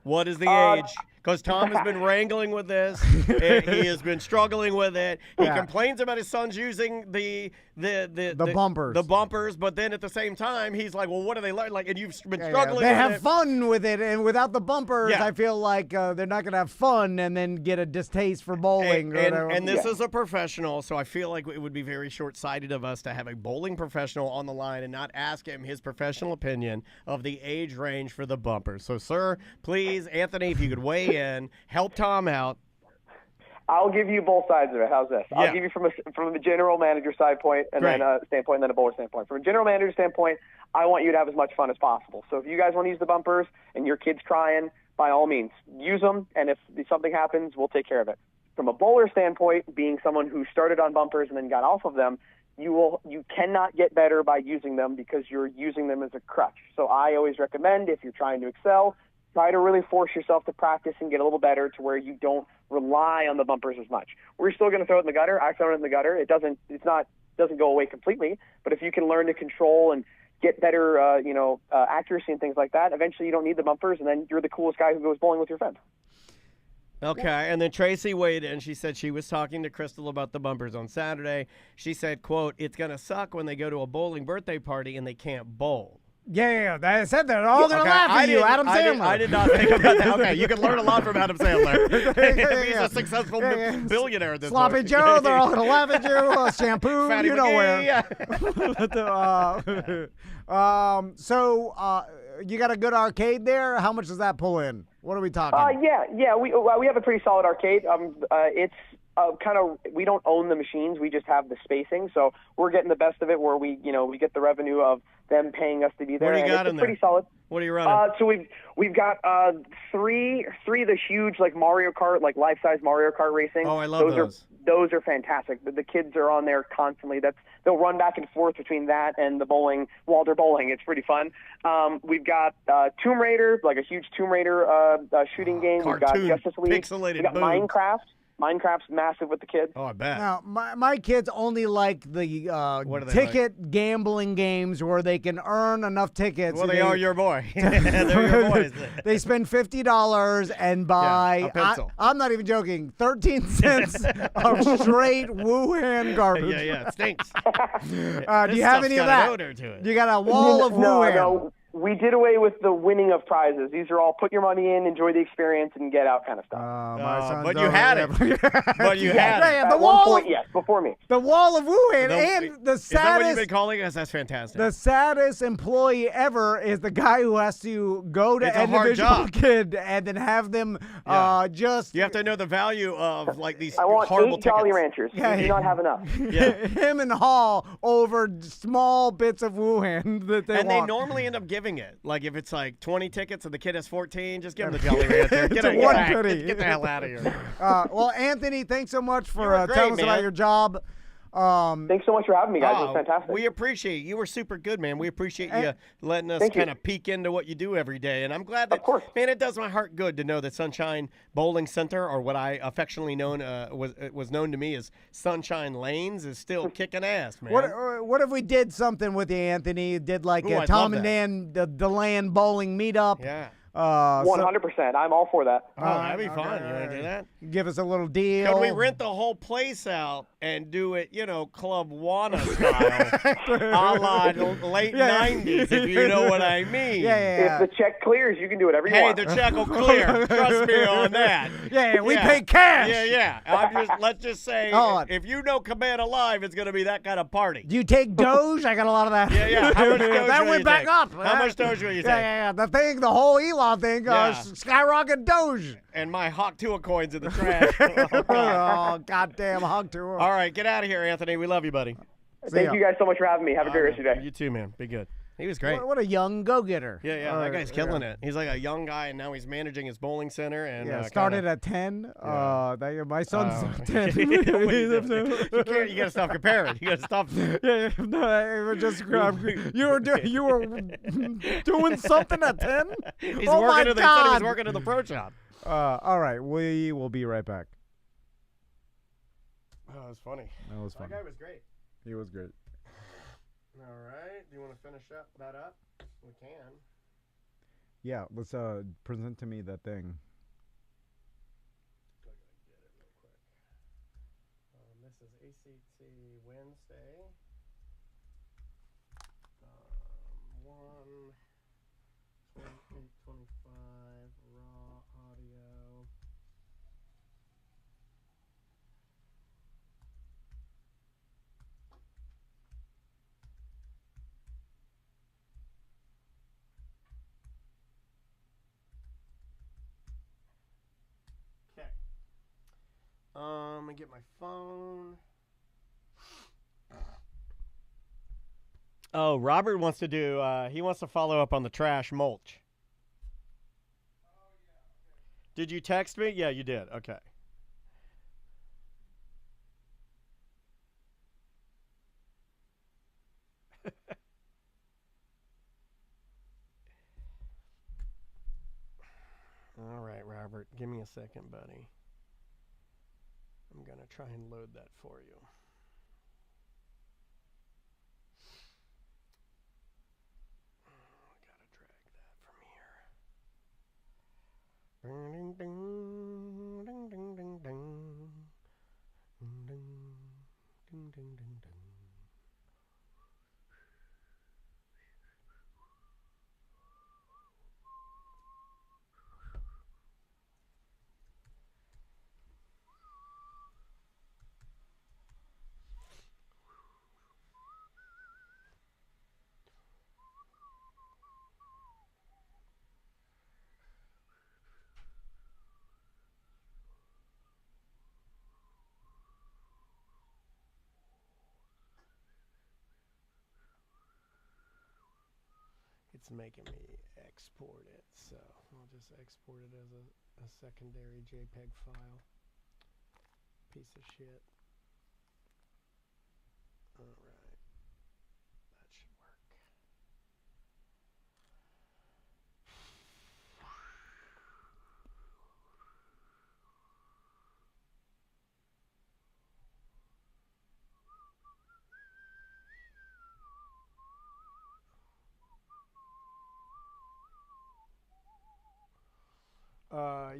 What is the age? Because Tom has been wrangling with this. He has been struggling with it. He complains about his sons using the bumpers. The bumpers, but then at the same time, he's like, well, what do they learn? Like, and you've been struggling with They it. have fun with it, and without the bumpers, Yeah. I feel like they're not going to have fun and then get a distaste for bowling. And this is a professional, so I feel like it would be very short-sighted of us to have a bowling professional on the line and not ask him his professional opinion of the age range for the bumpers. So, sir, please, Anthony, if you could weigh in, help Tom out. I'll give you both sides of it. How's this? Yeah. I'll give you from a general manager side point, and Great. then a standpoint, and then a bowler standpoint. From a general manager standpoint, I want you to have as much fun as possible. So if you guys want to use the bumpers and your kid's crying, by all means, use them. And if something happens, we'll take care of it. From a bowler standpoint, being someone who started on bumpers and then got off of them, you cannot get better by using them because you're using them as a crutch. So I always recommend, if you're trying to excel, try to really force yourself to practice and get a little better to where you don't rely on the bumpers as much. We're still going to throw it in the gutter. I throw it in the gutter. It doesn't go away completely. But if you can learn to control and get better, accuracy and things like that, eventually you don't need the bumpers, and then you're the coolest guy who goes bowling with your friends. Okay, and then Tracy weighed in. She said she was talking to Crystal about the bumpers on Saturday. She said, quote, "It's going to suck when they go to a bowling birthday party and they can't bowl." Yeah, I said that. All going to laugh at you, Adam Sandler. I did not think about that. Okay, you can learn a lot from Adam Sandler. He's a successful billionaire at this Sloppy point. Joe, they're all going to laugh at you. Shampoo, Fatty you know McGee, where. So you got a good arcade there? How much does that pull in? What are we talking? Yeah. We have a pretty solid arcade. It's kind of, we don't own the machines. We just have the spacing. So we're getting the best of it where we get the revenue of them paying us to be there. What do you got in there? Pretty solid. What are you running? So we've got three of the huge, like, Mario Kart, like life-size Mario Kart racing. Oh, I love those. Those are fantastic. The kids are on there constantly. They'll run back and forth between that and the bowling, Walter Bowling. It's pretty fun. We've got Tomb Raider, like a huge Tomb Raider shooting game. Cartoon, we've got Justice League. pixelated We've got boobs. Minecraft. Minecraft's massive with the kids. Oh, I bet. Now, my kids only like the What do they ticket gambling games where they can earn enough tickets. Well, they are your boy. They're your boys. They spend $50 and buy, a pencil. I'm not even joking, 13 cents of straight Wuhan garbage. Yeah, it stinks. Do you have any of that? Odor to it. You got a wall of Wuhan. No. We did away with the winning of prizes. These are all put your money in, enjoy the experience, and get out kind of stuff. My son's but you over had there. it. But you had it. Yeah, At the one wall point, of, yes, before me. the wall of Wuhan, and the Is that what you've saddest been calling us? That's fantastic. the saddest employee ever is the guy who has to go to It's a hard individual job. kid and then have them just you have to know the value of like these I want horrible 8 Jolly tickets. Ranchers. Yeah, We do not have enough. Yeah. him and Hall over small bits of Wuhan that they And they want. normally end up giving it. Like if it's like 20 tickets and the kid has 14, just give him the Jolly Rancher. It's Get a it, one get penny. Get the hell out of here. Well, Anthony, thanks so much You for were great, telling us about man. your job. Thanks so much for having me, guys. It was Oh, fantastic. we appreciate you. You were super good, man. We appreciate you letting us Thank you. kind of peek into what you do every day. And I'm glad that, Of course. man, it does my heart good to know that Sunshine Bowling Center, or what I affectionately was known to me as Sunshine Lanes, is still kicking ass, man. What if we did something with you, Anthony? Did like Ooh, a I'd Tom love and Dan DeLand bowling meetup? Yeah. 100%. I'm all for that. Oh, that'd be fun. You want to do that? Give us a little deal. Could we rent the whole place out and do it, Club Wana style, a la late 90s, if you know what I mean. Yeah. If the check clears, you can do whatever you Hey, want. the check will clear. Trust me on that. Yeah, we pay cash. Yeah. Let's just say, Oh. if you know Cabana Live, it's going to be that kind of party. Do you take Doge? I got a lot of that. Yeah. How much Doge that will went you back take? up. How much Doge will you take? Yeah. The whole Elon thing, Yeah. skyrocket Doge. And my Hawk Tua coins in the trash. Oh, goddamn hug to her. All right, get out of here, Anthony. We love you, buddy. Thank you guys so much for having me. Have a great rest of your day. You too, man. Be good. He was great. What a young go-getter. Yeah, that guy's killing it. He's like a young guy, and now he's managing his bowling center. And started at 10. My son's 10. You got to stop comparing. You got to stop. You were doing something at 10? He's Oh my working he said he God. was working at the pro shop. All right, we will be right back. Oh, that was funny. That was fun. That guy was great. He was great. All right. Do you want to finish that up? We can. Yeah, let's present to me that thing. Get it real quick. This is ACT Wednesday. 1/28/25 raw audio. Okay. Let me get my phone. Oh, Robert wants to do, he wants to follow up on the trash mulch. Did you text me? Yeah, you did. Okay. All right, Robert. Give me a second, buddy. I'm going to try and load that for you. I got to drag that from here. Ding, ding, ding, ding, ding, ding. Ding, ding, ding, ding, ding. It's making me export it, so I'll just export it as a secondary JPEG file. Piece of shit. All right. That should work.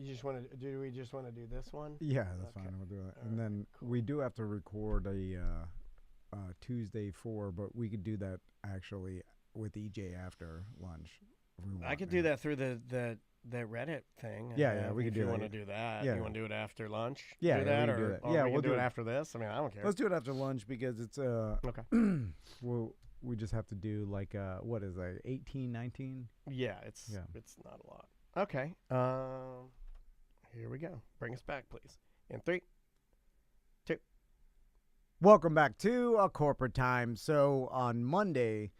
You just want to? Do we just want to do this one? Yeah, that's Okay. fine. We'll do it. All And right, then cool. we do have to record a Tuesday 4, but we could do that actually with EJ after lunch. If we want, I could do that through the Reddit thing. Yeah, we could if do you that. want to do that. Yeah. You want to do it after lunch? Yeah, do yeah, that, we can or, do that. or Yeah, we we'll can do do it it. after this. I mean, I don't care. Let's do it after lunch because it's Okay. we just have to do like what is that, 18, 19? Yeah, it's not a lot. Okay. Here we go. Bring us back, please. In 3, 2. Welcome back to A Corporate Time. So on Monday,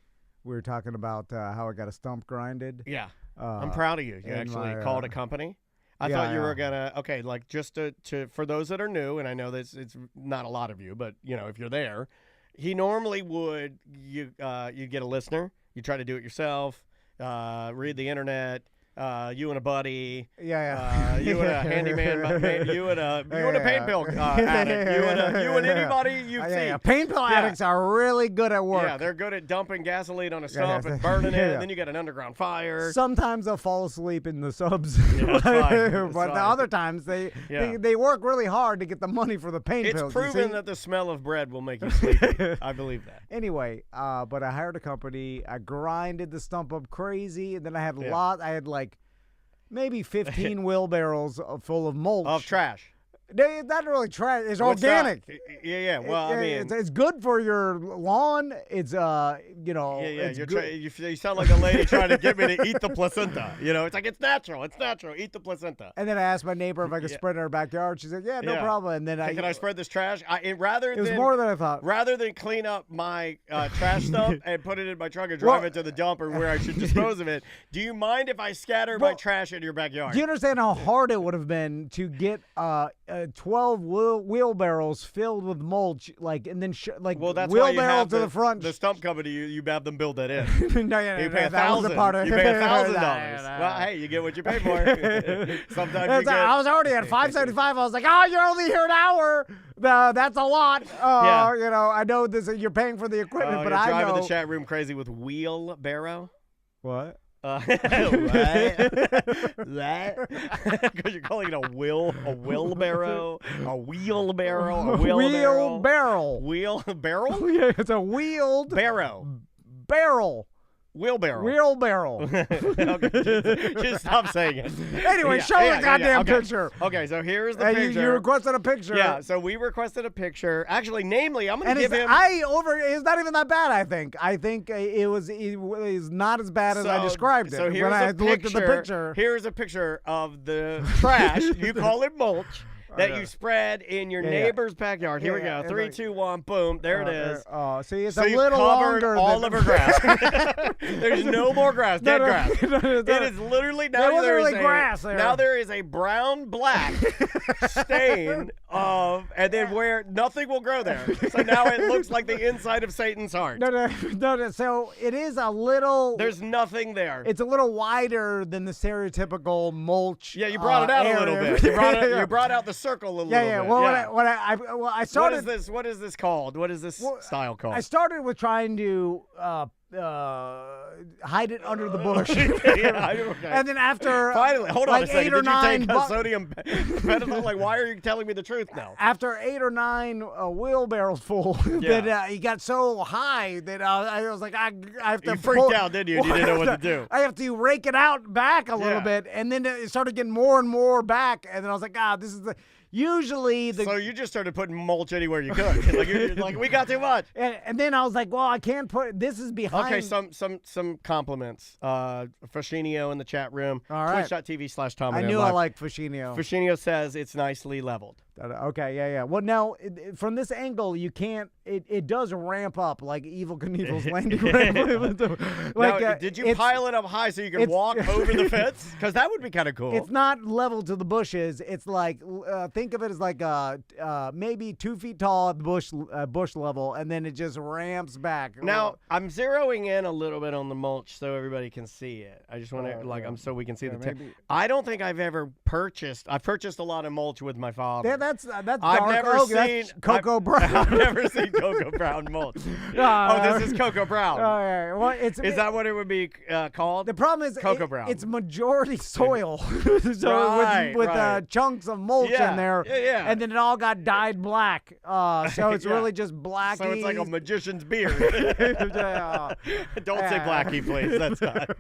we were talking about how I got a stump grinded. Yeah. I'm proud of you. You and actually my, called a company. I yeah, thought you were yeah. gonna. Okay, like just to for those that are new, and I know that it's not a lot of you, but if you're there, he normally would you get a listener. You try to do it yourself. Read the internet. you and a buddy. Yeah. You and a handyman. You and a pain pill addict. You and anybody you've seen. Yeah. Pain pill addicts are really good at work. Yeah, they're good at dumping gasoline on a stump and burning it. Yeah. And then you got an underground fire. Sometimes they'll fall asleep in the subs, Yeah, it's fine. It's but fine. the other times they work really hard to get the money for the pain It's pills. you proven see? that the smell of bread will make you sleepy. I believe that. Anyway, but I hired a company. I grinded the stump up crazy, and then I had I had like maybe 15 wheelbarrows full of mulch. Of trash. It's not really trash. It's What's organic. that? Yeah. Well, I mean, it's good for your lawn. It's yeah. It's You're good. you sound like a lady trying to get me to eat the placenta. It's like it's natural. It's natural. Eat the placenta. And then I asked my neighbor if I could spread it in her backyard. She said, "Yeah, no problem." And then Hey, can I spread this trash? It was more than I thought. Rather than clean up my trash dump and put it in my truck and drive it to the dump or where I should dispose of it, do you mind if I scatter my trash in your backyard? Do you understand how hard it would have been to get 12 wheelbarrows filled with mulch, and then Well, that's why you wheelbarrow have to the front? The stump company, you have them build that in. No, You pay that was a part $1,000. of You it. pay $1,000. No. Well, hey, you get what you pay for. Sometimes you get. I was already at $5.75. I was like, "Oh, you're only here an hour. That's a lot." I know this. You're paying for the equipment, but you're I driving know the chat room crazy with wheelbarrow. what. What? Because you're calling it a wheelbarrow, a wheelbarrow. Wheelbarrow? Yeah, it's a wheeled Barrow. barrel. Wheelbarrow. Wheelbarrow. Okay, just stop saying it. Anyway, show the goddamn okay. picture. Okay, so here's the And picture. you requested a picture. Yeah, so we requested a picture. Actually, namely, I'm going And to give him. it's not even that bad, I think. I think it was not as bad as I described it. So here's when I a looked at the picture. Here's a picture of the trash. You call it mulch. That you spread in your neighbor's backyard. Here we go. 3, 2, 1, boom. There it is. See, it's So a you little covered longer all than of her grass. There's no more grass. Dead grass. It is literally now There wasn't there is really grass there. Now there is a brown-black stain of, and then where nothing will grow there. So now it looks like the inside of Satan's heart. No. So it is a little. There's nothing there. It's a little wider than the stereotypical mulch. Yeah, you brought it out a little area. bit. You brought out the circle a little bit. Yeah. Well, I started. What is this called? What is this style called? I started with trying to hide it under the bush. Okay. And then after Finally, hold on a second. 8 or Did you 9 take a sodium pentothal? Like, why are you telling me the truth now? after 8 or 9 wheelbarrows full, that he got so high that I was like, I have to. You freaked out, didn't you? You didn't know what to do. I have to rake it out back a little bit, and then it started getting more and more back, and then I was like, this is the. Usually the. So you just started putting mulch anywhere you could. You're like, we got too much. And then I was like, well, I can't put. This is behind. Okay, some compliments. Fascinio in the chat room. All right. Twitch.tv/Tom. I knew I liked Fascinio. Fascinio says it's nicely leveled. Okay, yeah. Well, now, from this angle, you can't. It does ramp up like Evel Knievel's landing ramp. Now, did you pile it up high so you can walk over the fence? Because that would be kind of cool. It's not level to the bushes. It's like think of it as like maybe 2 feet tall at the bush level, and then it just ramps back. Now I'm zeroing in a little bit on the mulch so everybody can see it. I just want to so we can see the. I don't think I've ever purchased. I've purchased a lot of mulch with my father. Yeah, that's dark. I've never seen that's Cocoa Brown. I've never seen Cocoa Brown mulch. This is Cocoa Brown. Yeah. Well, is that what it would be called? The problem is Cocoa Brown. It's majority soil, so with chunks of mulch in there, and then it all got dyed black. So it's really just blacky. So it's like a magician's beard. Don't say blacky, please. That's not.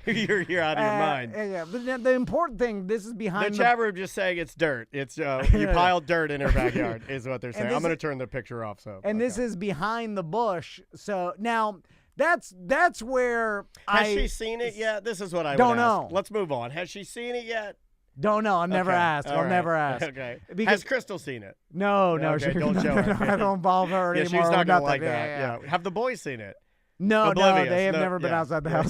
You're out of your mind. Yeah, but the important thing, this is behind the chat room. Just saying it's dirt. It's you piled dirt in her backyard is what they're saying. I'm going to turn the picture off. So this is behind the bush. So now. That's where Has she seen it yet? This is what I don't would ask. know. Let's move on. Has she seen it yet? Don't know. I've never asked. I'll never ask. Okay. Because Has Crystal seen it? No. Okay, she don't show her. I don't involve her Yeah, anymore. she's not going to like that. Yeah. Have the boys seen it? No, Oblivious. they have No, never been yeah. outside the house.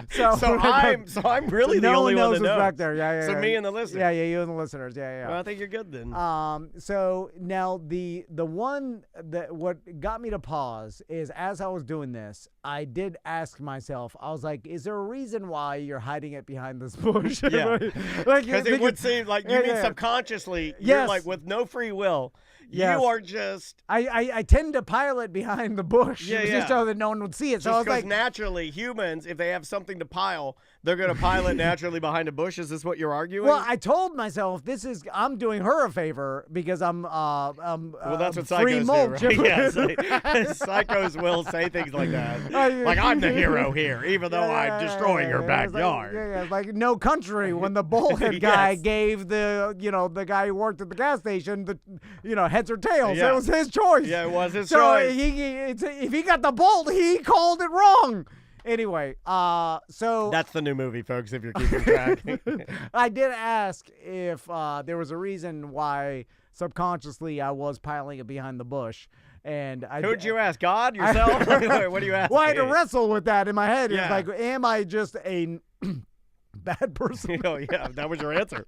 So I'm really the no only one knows one that what's knows. back there. Yeah. So me and the listeners. Yeah, you and the listeners. Yeah. Well, I think you're good then. So now the one that what got me to pause is as I was doing this, I did ask myself, I was like, is there a reason why you're hiding it behind this bush? Yeah. like, Because it would seem like you mean subconsciously, you're Yes. like with no free will. Yes. You are just I tend to pile it behind the bush just so that no one would see it. So I just was because like, naturally humans, if they have something to pile, they're going to pile it naturally behind a bush. Is this what you're arguing? well, I told myself I'm doing her a favor because I'm well, that's what free psychos mulch. do, right? Psychos will say things like that. Like, I'm the hero here, even though I'm destroying your backyard. It's like No Country when the bullhead guy Yes. gave the guy who worked at the gas station heads or tails. Yeah. It was his choice. Yeah, it was his so choice. if he got the bolt, he called it wrong. Anyway, so That's the new movie, folks, if you're keeping track. I did ask if there was a reason why subconsciously I was piling it behind the bush. And Who'd you ask? God? Yourself? What do you ask? Well, I had to wrestle with that in my head. Yeah. It's like, am I just a bad person? Oh, yeah, that was your answer.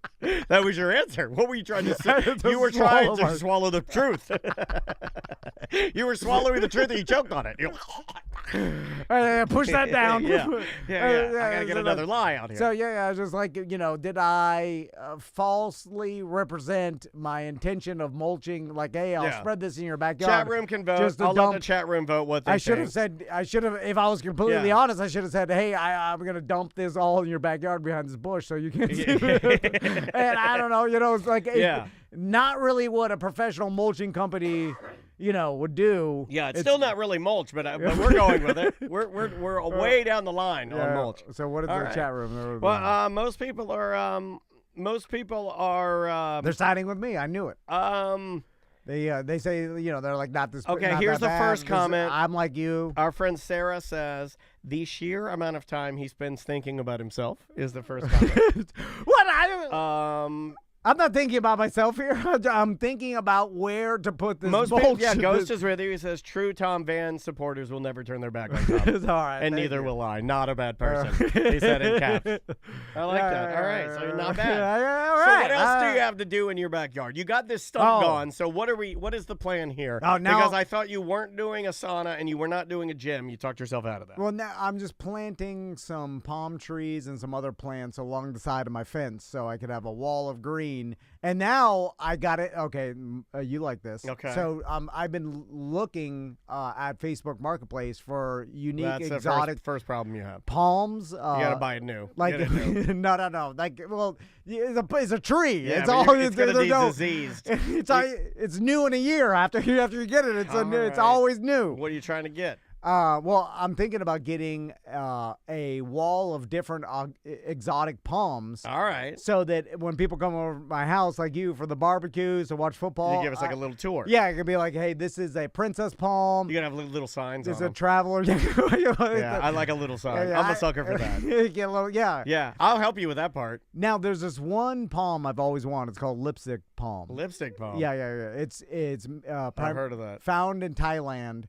That was your answer. What were you trying to say? To You were swallow trying to my- swallow the truth. You were swallowing the truth and you choked on it. You're Push that down. Yeah. I gotta get so another like- lie out here. So I was just like, did I falsely represent my intention of mulching? Like, hey, I'll Yeah. spread this in your backyard. Chat room can vote. Just to I'll let the dump- chat room vote what they I should have think. said, if I was completely Yeah. honest, I should have said, hey, I'm going to dump this all in your backyard behind this bush so you can't see it. And I don't know, it's like, Yeah. not really what a professional mulching company, would do. Yeah, it's still not really mulch, but we're going with it. We're way down the line on mulch. So what is All the right. chat room? Well, most people are they're siding with me. I knew it. um They say they're like not this. Okay, not here's that the bad. first comment. I'm like you. Our friend Sarah says the sheer amount of time he spends thinking about himself is the first comment. What? I'm not thinking about myself here. I'm thinking about where to put this. Most mulch. people, yeah, Ghost is with you. He says true Tom Van supporters will never turn their back on Tom. It's all right. And thank neither you. will I. Not a bad person. He said in caps. I like that. All right, so you're not bad. Yeah, all So right. what else do you have to do in your backyard? You got this stump gone. So what is the plan here? Oh, now- because I thought you weren't doing a sauna and you were not doing a gym. You talked yourself out of that. Well, now I'm just planting some palm trees and some other plants along the side of my fence so I could have a wall of green. And now I got it. Okay, you like this. Okay. So I've been looking at Facebook Marketplace for unique That's exotic the first problem you have. palms. You gotta buy it new. Like Get it new. no. Like, well, it's a tree. Yeah, it's but all. it's gonna there's be no- diseased. It's new in a year after you get it. It's All right. always new. What are you trying to get? Well, I'm thinking about getting a wall of different exotic palms. All right. So that when people come over to my house, like you, for the barbecues to watch football, You give us like a little tour. Yeah, it could be like, hey, this is a princess palm. You gotta have little signs This is on a them. traveler. Yeah, I like a little sign. I'm a sucker for that. Get a little, yeah. Yeah, I'll help you with that part. Now, there's this one palm I've always wanted. It's called lipstick palm. Lipstick palm. Yeah. It's I've heard of that. found in Thailand.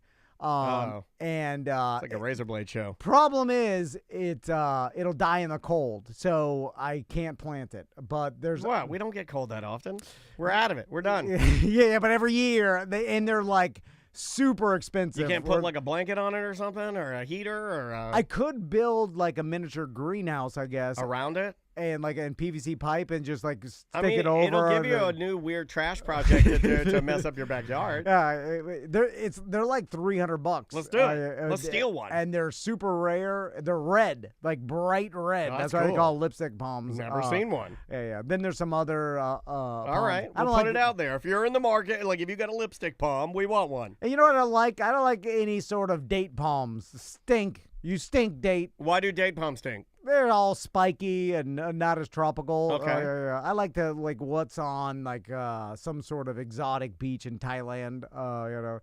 And It's like a razor blade show. problem is it'll die in the cold, so I can't plant it. But there's What? We don't get cold that often. We're out of it. We're done. yeah, but every year they're like super expensive. You can't put like a blanket on it or something, or a heater, or I could build like a miniature greenhouse, I guess, around it. and like in PVC pipe and just like stick I mean, it over. it'll give you and a new weird trash project to do to mess up your backyard. they're like $300. Let's do it. Let's steal one. And they're super rare. They're red, like bright red. Oh, That's that's why they cool. call lipstick palms. Never seen one. Yeah. Then there's some other. All right, we'll put it out there. If you're in the market, like if you got a lipstick palm, we want one. And you know what I like? I don't like any sort of date palms. Stink. You stink, date. Why do date palms stink? They're all spiky and not as tropical. Okay. I like what's on some sort of exotic beach in Thailand.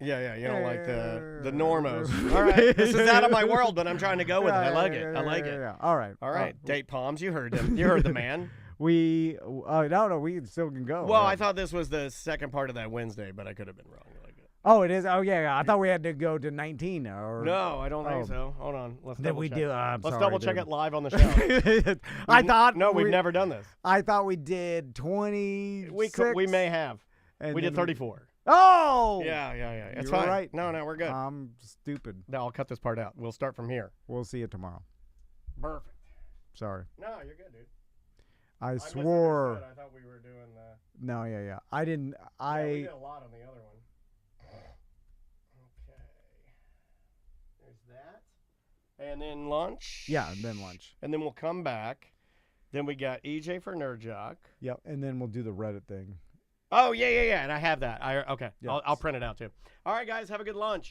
Yeah, you don't like the normos. All right, this is out of my world, but I'm trying to go with it. I like it. I like it. Yeah. All right. All right, date palms. You heard him. You heard the man. We still can go. Well, I thought this was the second part of that Wednesday, but I could have been wrong. I like it. Oh, it is. Oh, yeah. I thought we had to go to 19. Or No, I don't think so. Hold on. Let's Did double we check. do? I'm Let's sorry, double check dude. it live on the show. I thought. No, we've never done this. I thought we did 20. We may have. We did 34. Oh. Yeah. It's You fine. were right. No, we're good. I'm stupid. No, I'll cut this part out. We'll start from here. We'll see you tomorrow. Perfect. Sorry. No, you're good, dude. I swore. misunderstood. I thought we were doing the. No, yeah. I didn't. Yeah, we did a lot on the other one. Okay. There's that. And then lunch. Yeah, and then lunch. And then we'll come back. Then we got EJ for Nerd Jock. Yep, and then we'll do the Reddit thing. Oh, yeah. And I have that. Okay. Yeah. I'll print it out, too. All right, guys. Have a good lunch.